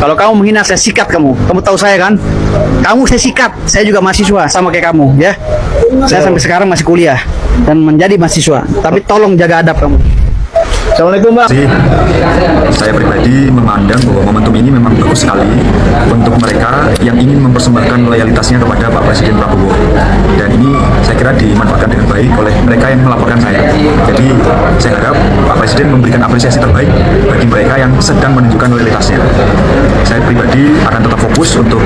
Kalau kamu menghina, saya sikat kamu. Kamu tahu saya kan? Kamu saya sikat. Saya juga mahasiswa, sama kayak kamu, ya. Saya sampai sekarang masih kuliah dan menjadi mahasiswa. Tapi tolong jaga adab kamu. Assalamualaikum, Bang. Saya pribadi memandang bahwa momentum ini memang bagus sekali untuk mereka yang ingin mempersembahkan loyalitasnya kepada Pak Presiden Prabowo. Dan ini saya kira dimanfaatkan dengan baik oleh mereka yang melaporkan saya. Jadi saya harap Pak Presiden memberikan apresiasi terbaik bagi mereka yang sedang menunjukkan loyalitasnya. Saya pribadi akan tetap fokus untuk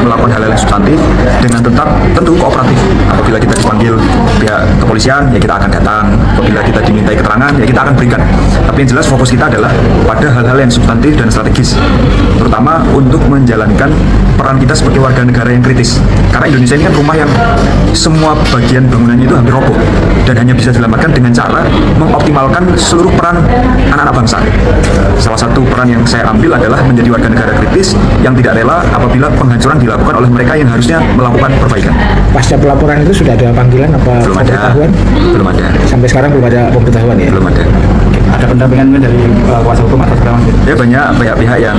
melakukan hal-hal yang substantif dengan tetap tentu kooperatif. Apabila kita dipanggil pihak kepolisian, ya kita akan datang. Apabila kita dimintai keterangan, ya kita akan berikan. Tapi yang jelas fokus kita adalah pada hal-hal yang substantif dan strategis, terutama untuk menjalankan peran kita sebagai warga negara yang kritis. Karena Indonesia ini kan rumah yang semua bagian bangunannya itu hampir roboh dan hanya bisa diselamatkan dengan cara mengoptimalkan seluruh peran anak-anak bangsa. Salah satu peran yang saya ambil adalah menjadi warga negara kritis yang tidak rela apabila penghancuran dilakukan oleh mereka yang harusnya melakukan perbaikan. Pasca pelaporan itu sudah ada panggilan apa Belum ada. pemberitahuan? Belum ada. Sampai sekarang belum ada pemberitahuan ya? Belum ada. Ada pendampingan dari kuasa hukum atau segala macam? Ya banyak pihak-pihak yang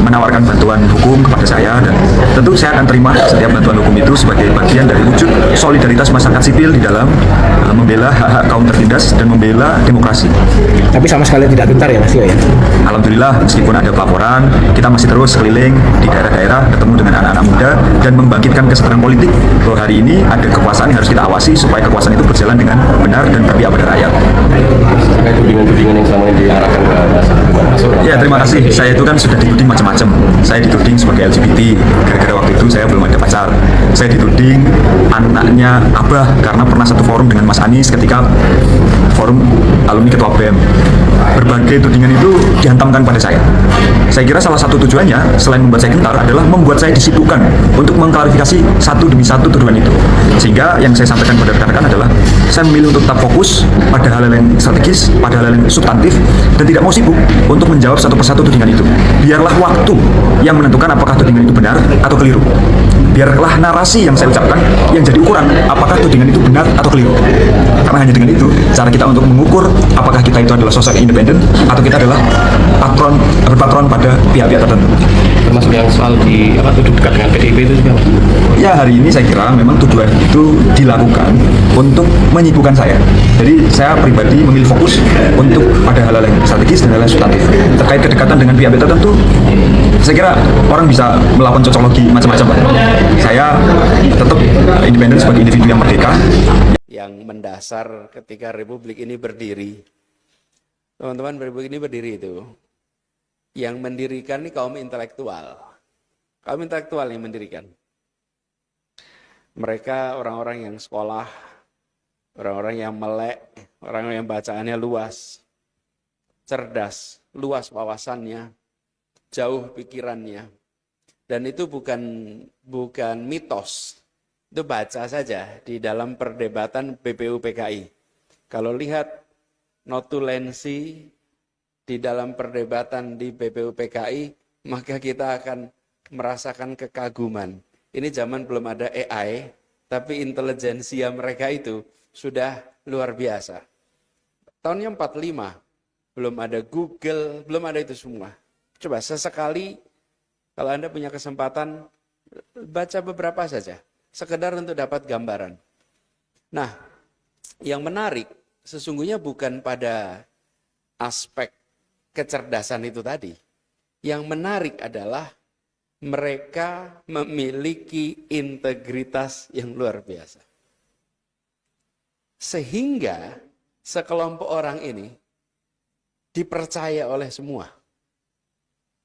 menawarkan bantuan hukum kepada saya dan tentu saya akan terima setiap bantuan hukum itu sebagai bagian dari wujud solidaritas masyarakat sipil di dalam membela hak-hak kaum tertindas dan membela demokrasi. Tapi sama sekali tidak gentar ya Mas Tio ya? Alhamdulillah meskipun ada pelaporan, kita masih terus keliling di daerah-daerah ketemu dengan anak-anak muda dan membangkitkan kesadaran politik bahwa hari ini ada kekuasaan yang harus kita awasi supaya kekuasaan itu berjalan dengan benar dan berpihak pada rakyat. Terkait tudingan-tudingan yang selama ini diarahkan ke Mas gimana? Ya terima kasih. Saya itu kan sudah dituding macam-macam. Saya dituding sebagai LGBT gara-gara waktu itu saya belum ada pacar. Saya dituding anaknya Abah karena pernah satu forum dengan Mas Anies ketika forum alumni ketua BEM. Berbagai tudingan itu dihantamkan pada saya. Saya kira salah satu tujuannya selain membuat saya gentar adalah membuat saya disibukkan untuk mengklarifikasi satu demi satu tuduhan itu. Sehingga yang saya sampaikan pada rekan-rekan adalah saya memilih untuk tetap fokus pada hal-hal yang strategis, pada hal-hal yang substantif, dan tidak mau sibuk untuk menjawab satu persatu tudingan itu. Biarlah waktu yang menentukan apakah tudingan itu benar atau keliru. Biarlah narasi yang saya ucapkan yang jadi ukuran apakah tudingan itu benar atau keliru. Karena hanya dengan itu cara kita untuk mengukur apakah kita itu adalah sosok independen atau kita adalah berpatron pada pihak-pihak tertentu. Termasuk yang soal tuduh dekat dengan PDIP itu juga Mas? Ya hari ini saya kira memang tuduhan itu dilakukan untuk menyibukkan saya. Jadi saya pribadi memilih fokus untuk pada hal-hal yang strategis dan hal-hal yang substantif. Terkait kedekatan dengan pihak-pihak tertentu, saya kira orang bisa melakukan cocokologi macam-macam. Saya tetap independen sebagai individu yang merdeka. Yang mendasar ketika Republik ini berdiri. Teman-teman, Republik ini berdiri itu. Yang mendirikan ini kaum intelektual. Kaum intelektual yang mendirikan. Mereka orang-orang yang sekolah, orang-orang yang melek, orang-orang yang bacaannya luas, cerdas, luas wawasannya, jauh pikirannya. Dan itu bukan mitos. Itu baca saja di dalam perdebatan BPU PKI. Kalau lihat notulensi di dalam perdebatan di BPU PKI, maka kita akan merasakan kekaguman. Ini zaman belum ada AI, tapi intelijensia mereka itu sudah luar biasa. Tahunnya 45, belum ada Google, belum ada itu semua. Coba sesekali, kalau Anda punya kesempatan, baca beberapa saja. Sekedar untuk dapat gambaran. Nah, yang menarik sesungguhnya bukan pada aspek kecerdasan itu tadi. Yang menarik adalah mereka memiliki integritas yang luar biasa. Sehingga sekelompok orang ini dipercaya oleh semua.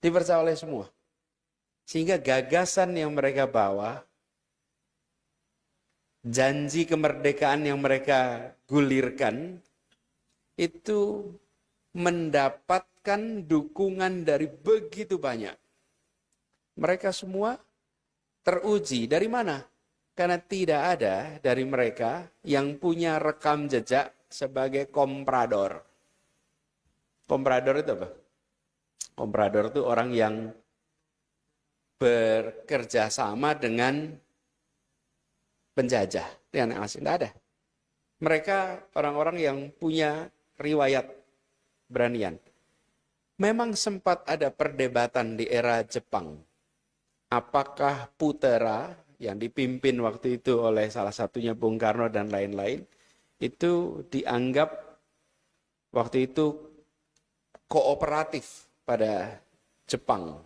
Dipercaya oleh semua. Sehingga gagasan yang mereka bawa, janji kemerdekaan yang mereka gulirkan, itu mendapatkan dukungan dari begitu banyak. Mereka semua teruji. Dari mana? Karena tidak ada dari mereka yang punya rekam jejak sebagai komprador. Komprador itu apa? Komprador itu orang yang bekerja sama dengan penjajah, dengan asing. Tidak ada. Mereka orang-orang yang punya riwayat beranian. Memang sempat ada perdebatan di era Jepang. Apakah Putera yang dipimpin waktu itu oleh salah satunya Bung Karno dan lain-lain, itu dianggap waktu itu kooperatif pada Jepang.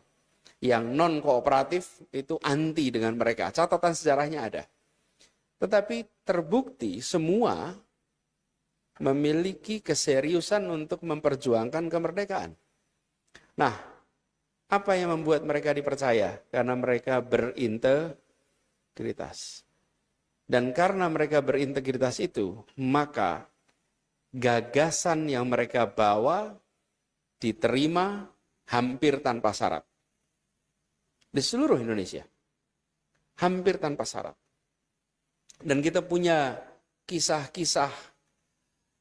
Yang non-kooperatif itu anti dengan mereka. Catatan sejarahnya ada. Tetapi terbukti semua memiliki keseriusan untuk memperjuangkan kemerdekaan. Nah, apa yang membuat mereka dipercaya? Karena mereka berintegritas. Dan karena mereka berintegritas itu, maka gagasan yang mereka bawa diterima hampir tanpa syarat. Di seluruh Indonesia. Hampir tanpa syarat. Dan kita punya kisah-kisah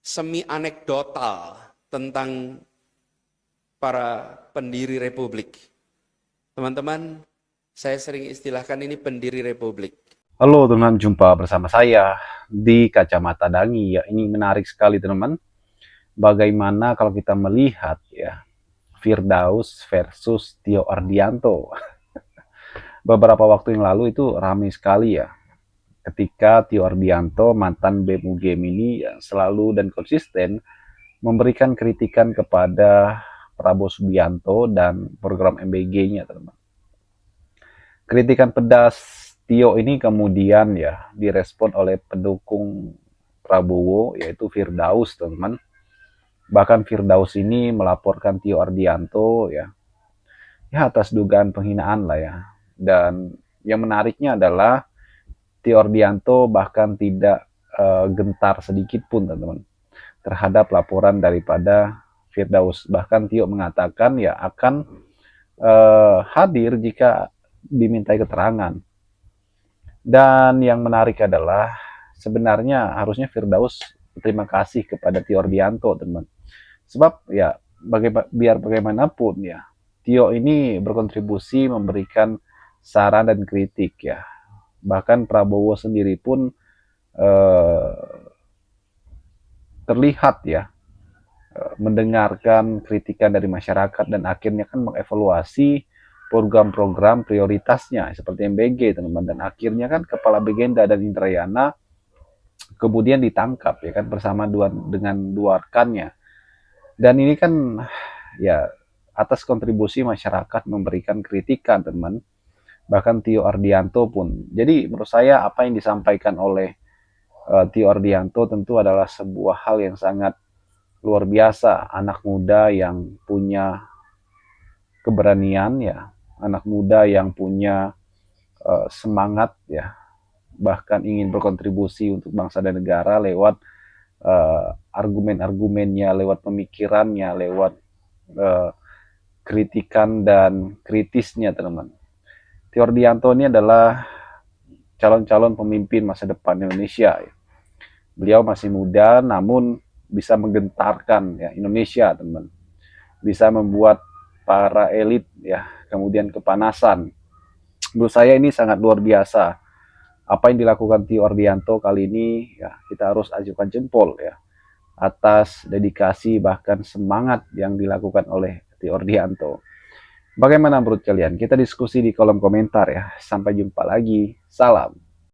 semi anekdotal tentang para pendiri republik. Teman-teman, saya sering istilahkan ini pendiri republik. Halo teman, jumpa bersama saya di Kacamata Dangi. Ya, ini menarik sekali teman. Bagaimana kalau kita melihat ya Firdaus versus Tio Ardianto. Beberapa waktu yang lalu itu ramai sekali ya. Ketika Tio Ardianto, mantan BEM UGM ini ya, selalu dan konsisten memberikan kritikan kepada Prabowo Subianto dan program MBG-nya, teman-teman. Kritikan pedas Tio ini kemudian ya direspon oleh pendukung Prabowo, yaitu Firdaus, teman-teman. Bahkan Firdaus ini melaporkan Tio Ardianto ya atas dugaan penghinaan lah ya. Dan yang menariknya adalah Tio Ardianto bahkan tidak gentar sedikit pun, teman-teman, terhadap laporan daripada Firdaus. Bahkan Tio mengatakan ya akan hadir jika dimintai keterangan. Dan yang menarik adalah sebenarnya harusnya Firdaus berterima kasih kepada Tio Ardianto, teman. Sebab ya biar bagaimanapun ya Tio ini berkontribusi memberikan saran dan kritik ya. Bahkan Prabowo sendiri pun terlihat ya mendengarkan kritikan dari masyarakat dan akhirnya kan mengevaluasi program-program prioritasnya seperti MBG, teman-teman. Dan akhirnya kan Kepala Begenda dan Indrayana kemudian ditangkap ya kan bersama dengan dua rekannya. Dan ini kan ya atas kontribusi masyarakat memberikan kritikan, teman. Bahkan Tio Ardianto pun. Jadi menurut saya apa yang disampaikan oleh Tio Ardianto tentu adalah sebuah hal yang sangat luar biasa. Anak muda yang punya keberanian ya, anak muda yang punya semangat ya, bahkan ingin berkontribusi untuk bangsa dan negara lewat argumen-argumennya, lewat pemikirannya, lewat kritikan dan kritisnya, teman-teman. Tio Ardianto ini adalah calon-calon pemimpin masa depan Indonesia. Beliau masih muda, namun bisa menggentarkan ya Indonesia, teman. Bisa membuat para elit ya kemudian kepanasan. Menurut saya ini sangat luar biasa. Apa yang dilakukan Tio Ardianto kali ini ya kita harus ajukan jempol ya atas dedikasi bahkan semangat yang dilakukan oleh Tio Ardianto. Bagaimana menurut kalian? Kita diskusi di kolom komentar ya. Sampai jumpa lagi. Salam.